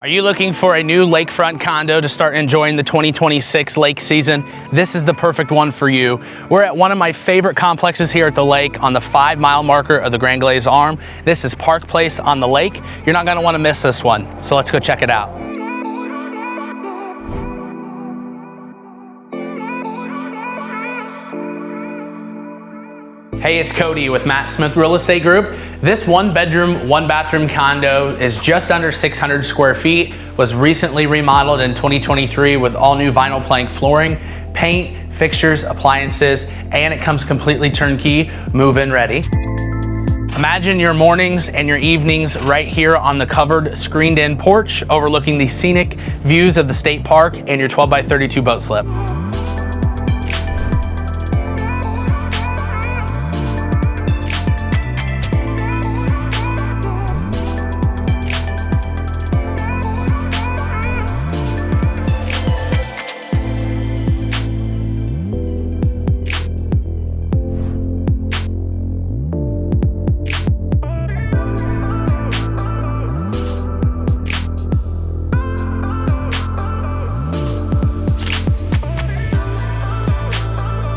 Are you looking for a new lakefront condo to start enjoying the 2026 lake season? This is the perfect one for you. We're at one of my favorite complexes here at the lake on the 5-mile marker of the Grand Glaize Arm. This is Park Place on the lake. You're not gonna wanna miss this one. So let's go check it out. Hey, it's Cody with Matt Smith Real Estate Group. This 1-bedroom, 1-bathroom condo is just under 600 square feet, was recently remodeled in 2023 with all new vinyl plank flooring, paint, fixtures, appliances, and it comes completely turnkey, move-in ready. Imagine your mornings and your evenings right here on the covered, screened-in porch overlooking the scenic views of the state park and your 12x32 boat slip.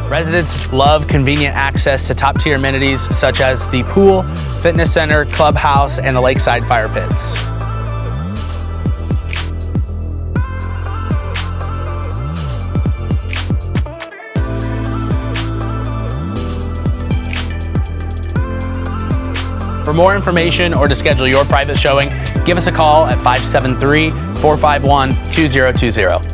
Residents love convenient access to top-tier amenities such as the pool, fitness center, clubhouse, and the lakeside fire pits. For more information or to schedule your private showing, give us a call at 573-451-2020.